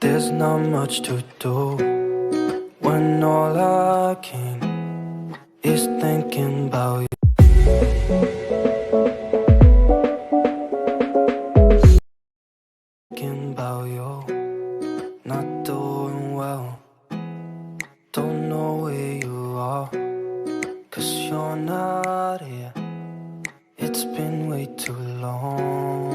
There's not much to do when all I can is thinking about you. Thinking about you, not doing well. Don't know where you are, 'cause you're not here. It's been way too long.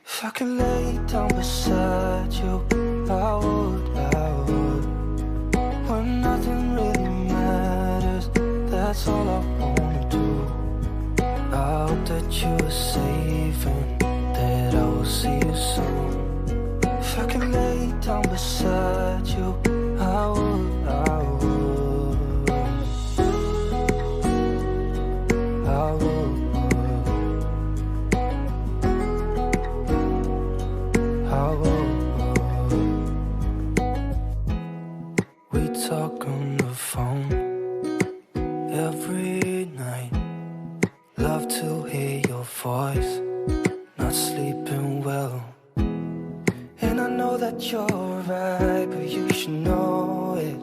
If I could lay down beside you, I would. When nothing really matters, that's all I wanna do. I hope that you are safe and that I will see you soon. If I could lay down beside you, I would. We talk on the phone every night. Love to hear your voice. Not sleeping well, and I know that you're right, but you should know it.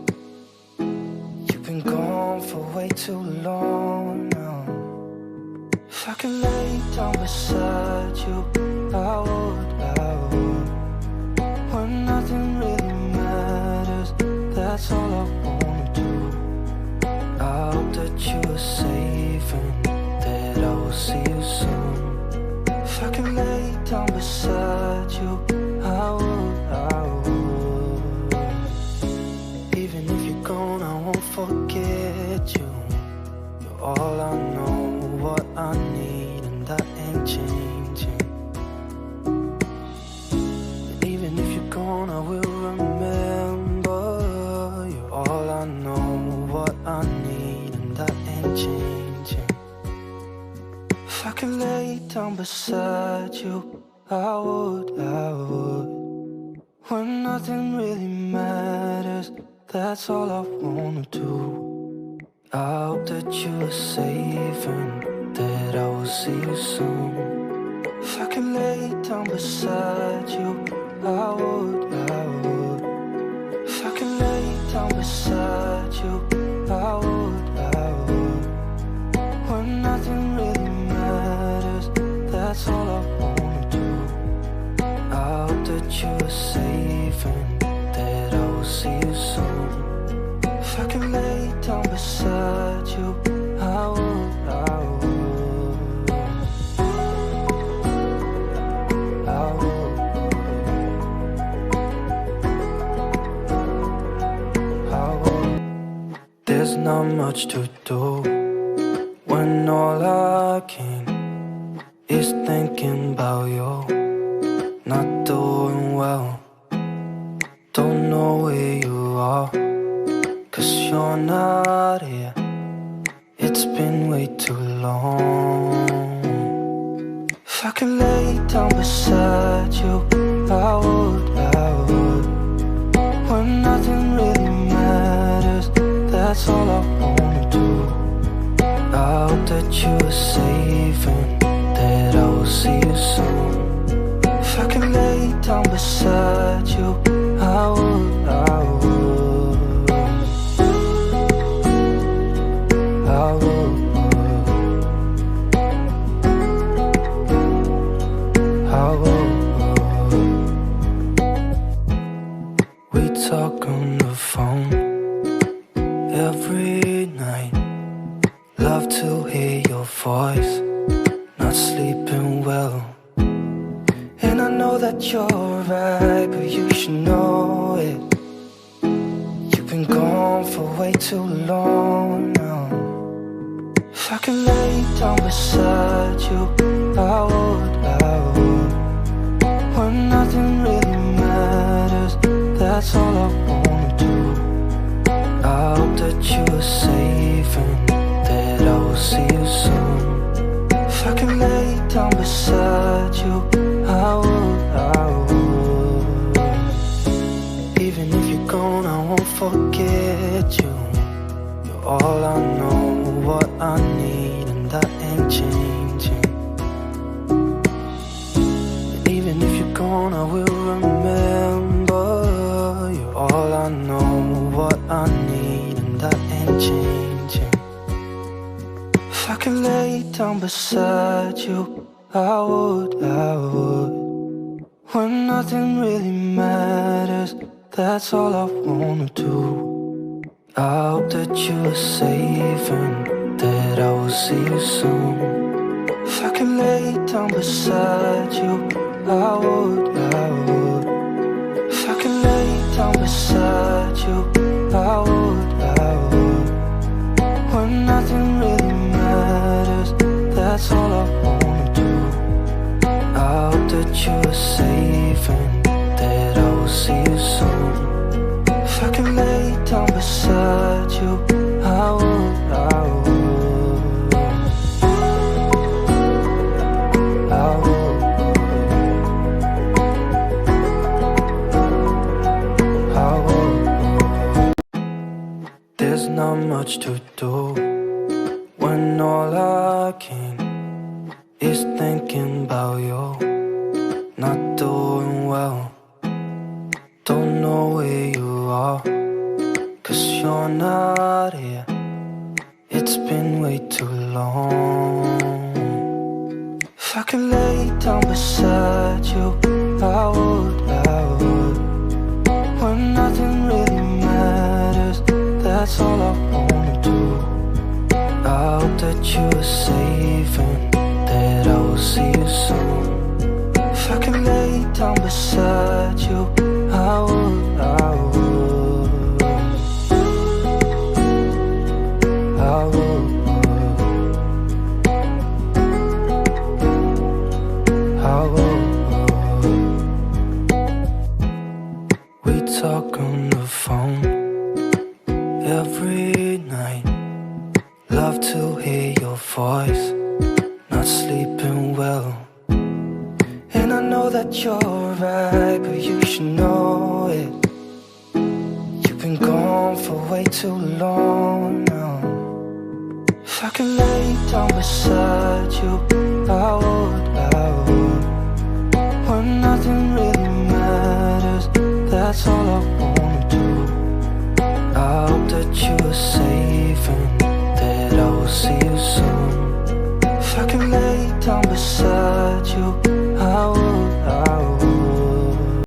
You've been gone for way too long now. If I could lay down beside you, I would. When nothing really matters, that's all I wanna do. I hope that you are safe and that I will see you soon. If I could lay down beside you, I would. Even if you're gone, I won't forget you. You're all I know, what I need, and that ain't changing. And even if you're gone, I will remember. You're all I know, what I need, and that ain't changing. If I could lay down beside you, I would. When nothing really matters, that's all I wanna do. I hope that you are safe and that I will see you soon. If I could lay down beside you, I would. If I could lay down beside you, I would. When nothing really matters, that's all I wanna do. I hope that you are safe and that I will see you soon. If I could lay down beside you, I would. There's not much to do when all I can is thinking about you. Not doing well, don't know where you are, 'cause you're not here. It's been way too long. If I could lay down beside you, I would. When nothing really matters, that's all I wanna do. I hope that you are safe and that I will see you soon. If I could lay down beside you, I would. We talk on the phone every night. Love to hear your voice. Not sleeping well, and I know that you're right, but you should know it. You've been gone for way too long now. If I could lay down beside you, I would. When nothing really matters, that's all I wanna do. I hope that you are safe and that I will see you soon. If I could lay down beside you, I would. Even if you're gone, I won't forget you. You're all I know, what I need, and that ain't changing. And even if you're gone, I will remember. down beside you, I would. When nothing really matters, that's all I wanna do. I hope that you are safe and that I will see you soon. If I could lay down beside you, I would. If I could lay down beside you, I would. When nothing really matters, that's all I wanna do. I hope that you are safe and that I will see you soon. If I could lay down beside you, I would. There's not much to do when all I can is thinking about you. Not doing well, don't know where you are, 'cause you're not here. It's been way too long. If I could lay down beside you, I would. When nothing really matters, that's all I wanna do. I hope that you are safe and that I will see you soon. If I could lay down beside you, I would. I would. I would. We talk on the phone every night. Love to hear your voice, not sleeping well. And I know that you're right, but you should know it. You've been gone for way too long now. If I could lay down beside you, I would. When nothing really matters, that's all I want.